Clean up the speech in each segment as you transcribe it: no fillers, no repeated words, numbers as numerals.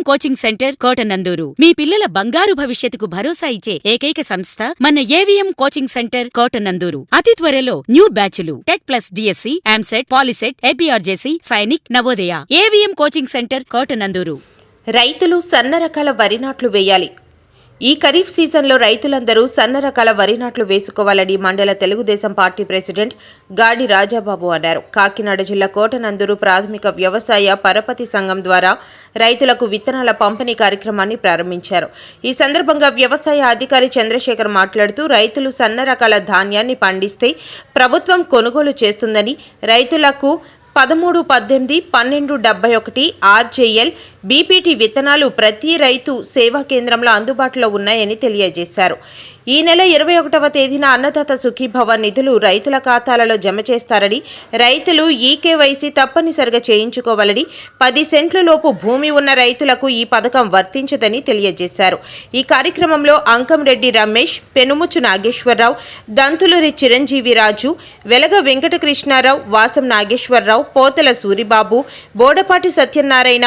Coaching centre Kotananduru మీ పిల్లల బంగారు భవిష్యత్తుకు భరోసా ఇచ్చే ఏకైక సంస్థ మన ఏవిఎం కోచింగ్ సెంటర్ కోటనందూరు. అతి త్వరలో న్యూ బ్యాచ్లు TET plus DSC, EAMCET, POLYCET, APRJC, Sainik, Navodaya. AVM coaching centre Kotananduru. రైతులు సన్న రకాల వరి నాట్లు వేయాలి. ఈ ఖరీఫ్ సీజన్లో రైతులందరూ సన్న రకాల వరి నాట్లు వేసుకోవాలని మండల తెలుగుదేశం పార్టీ ప్రెసిడెంట్ గాడి రాజాబాబు అన్నారు. కాకినాడ జిల్లా కోటనందూరు ప్రాథమిక వ్యవసాయ పరపతి సంఘం ద్వారా రైతులకు విత్తనాల పంపిణీ కార్యక్రమాన్ని ప్రారంభించారు. ఈ సందర్భంగా వ్యవసాయ అధికారి చంద్రశేఖర్ మాట్లాడుతూ రైతులు సన్న రకాల ధాన్యాన్ని పండిస్తే ప్రభుత్వం కొనుగోలు చేస్తుందని, రైతులకు 13-18-12-71 ఆర్జేఎల్ బీపీటీ విత్తనాలు ప్రతి రైతు సేవా కేంద్రంలో అందుబాటులో ఉన్నాయని తెలియజేశారు. ఈ నెల 21వ తేదీన అన్నదాత సుఖీభవ నిధులు రైతుల ఖాతాలలో జమ చేస్తారని, రైతులు ఈకేవైసీ తప్పనిసరిగా చేయించుకోవాలని, 10 సెంట్ల లోపు భూమి ఉన్న రైతులకు ఈ పథకం వర్తించదని తెలియజేశారు. ఈ కార్యక్రమంలో అంకంరెడ్డి రమేష్, పెనుముచ్చు నాగేశ్వరరావు, దంతులూరి చిరంజీవి రాజు, వెలగ Venkatakrishna Rao, Vasam Nageswararao, Pothala Suribabu, Bodapati Satyanarayana,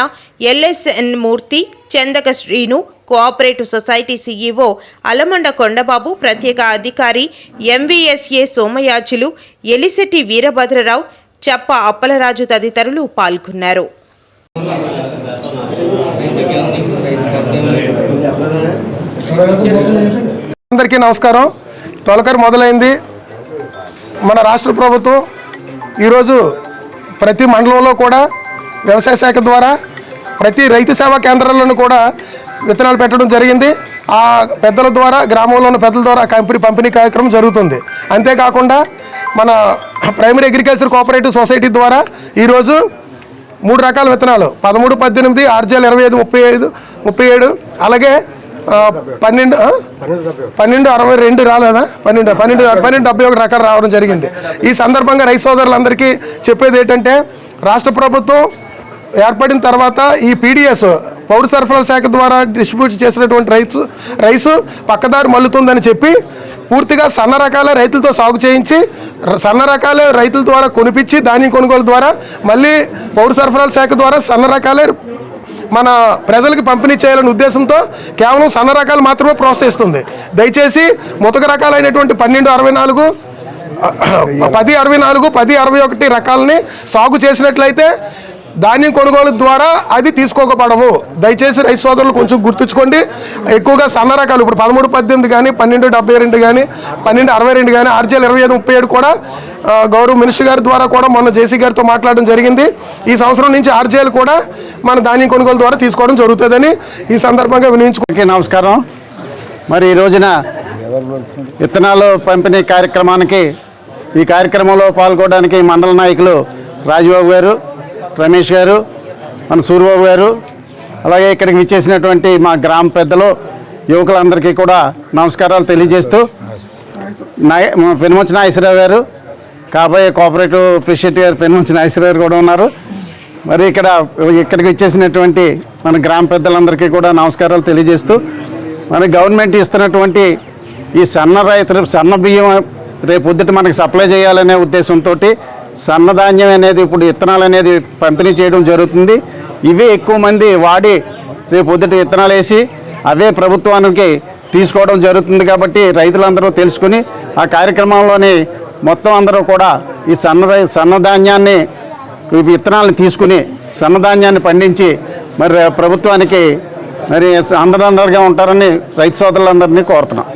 LSN Murthy, Chandaka Srinu, cooperative society CEO Alamanda Kondababu, ప్రత్యేక అధికారి ఎంవీఎస్ఏ సోమయాజులు, ఎలిశెట్టి వీరభద్రరావు, చప్ప అప్పలరాజు తదితరులు పాల్గొన్నారు. అందరికీ నమస్కారం. తొలకరి మొదలైంది. మన రాష్ట్ర ప్రభుత్వం ఈరోజు ప్రతి మండలంలో కూడా వ్యవసాయ శాఖ ద్వారా ప్రతి రైతు సేవా కేంద్రాలను కూడా విత్తనాలు పెట్టడం జరిగింది. ఆ పెద్దల ద్వారా, గ్రామంలో ఉన్న పెద్దల ద్వారా పంపిణీ కార్యక్రమం జరుగుతుంది. అంతేకాకుండా మన ప్రైమరీ అగ్రికల్చర్ కోఆపరేటివ్ సొసైటీ ద్వారా ఈరోజు 3 రకాల విత్తనాలు 13-18 ఆర్జేఎల్ 25-37 అలాగే 12-62 రాలేదా 12-71 రకాలు రావడం జరిగింది. ఈ సందర్భంగా రైతు సోదరులందరికీ చెప్పేది ఏంటంటే, రాష్ట్ర ప్రభుత్వం ఏర్పడిన తర్వాత ఈ పీడిఎస్ పౌర సరఫరాల శాఖ ద్వారా డిస్ట్రిబ్యూట్ చేసినటువంటి రైసు పక్కదారి మల్లుతుందని చెప్పి పూర్తిగా సన్న రకాలే రైతులతో సాగు చేయించి, సన్న రకాలే రైతుల ద్వారా కొనిపించి ధాన్యం కొనుగోలు ద్వారా మళ్ళీ పౌర సరఫరాల శాఖ ద్వారా సన్న రకాలే మన ప్రజలకు పంపిణీ చేయాలనే ఉద్దేశంతో కేవలం సన్న రకాలు మాత్రమే ప్రోత్సహిస్తుంది. దయచేసి ముతక రకాలైనటువంటి 12-64, 10-64, 10-61 రకాలని సాగు చేసినట్లయితే ధాన్యం కొనుగోలు ద్వారా అది తీసుకోకపోవడము. దయచేసి రైతు సోదరులు కొంచెం గుర్తుంచుకోండి. ఎక్కువగా సన్న రకాలు ఇప్పుడు 13-18 కానీ, 12-72 కానీ, 12-62 కానీ, ఆర్జేఎల్ 25-37 కూడా గౌరవ మినిస్టర్ గారి ద్వారా కూడా మొన్న జేసీ గారితో మాట్లాడడం జరిగింది. ఈ సంవత్సరం నుంచి ఆర్జేఎల్ కూడా మన ధాన్యం కొనుగోలు ద్వారా తీసుకోవడం జరుగుతుందని ఈ సందర్భంగా వినియోగించుకోండి. నమస్కారం. మరి ఈ రోజున విత్తనాలు పంపిణీ కార్యక్రమానికి ఈ కార్యక్రమంలో పాల్గొనడానికి మండల నాయకులు రాజబాబు గారు, రమేష్ గారు, మన సూరిబాబు గారు, అలాగే ఇక్కడికి విచ్చేసినటువంటి మా గ్రామ పెద్దలు, యువకులందరికీ కూడా నమస్కారాలు తెలియజేస్తూ, పెనుమంచి నాగేశ్వరరావు గారు, కాబోయే కోఆపరేటివ్ ప్రెసిడెంట్ గారు పెనుమంచి నాగేశ్వరరావు గారు కూడా ఉన్నారు. మరి ఇక్కడికి విచ్చేసినటువంటి మన గ్రామ పెద్దలందరికీ కూడా నమస్కారాలు తెలియజేస్తూ, మన గవర్నమెంట్ ఇస్తున్నటువంటి ఈ సన్న బియ్యం రేపు పొద్దుట మనకి సప్లై చేయాలనే ఉద్దేశంతో సన్నధాన్యం అనేది ఇప్పుడు విత్తనాలు అనేది పంపిణీ చేయడం జరుగుతుంది. ఇవే ఎక్కువ మంది వాడి రేపు పొద్దుట విత్తనాలు వేసి అవే ప్రభుత్వానికి తీసుకోవడం జరుగుతుంది. కాబట్టి రైతులందరూ తెలుసుకుని ఆ కార్యక్రమంలోని మొత్తం అందరూ కూడా ఈ సన్నధాన్యాన్ని విత్తనాలను తీసుకుని సన్నధాన్యాన్ని పండించి మరి ప్రభుత్వానికి మరి అందరందరిగా ఉంటారని రైతు సోదరులందరినీ కోరుతున్నాం.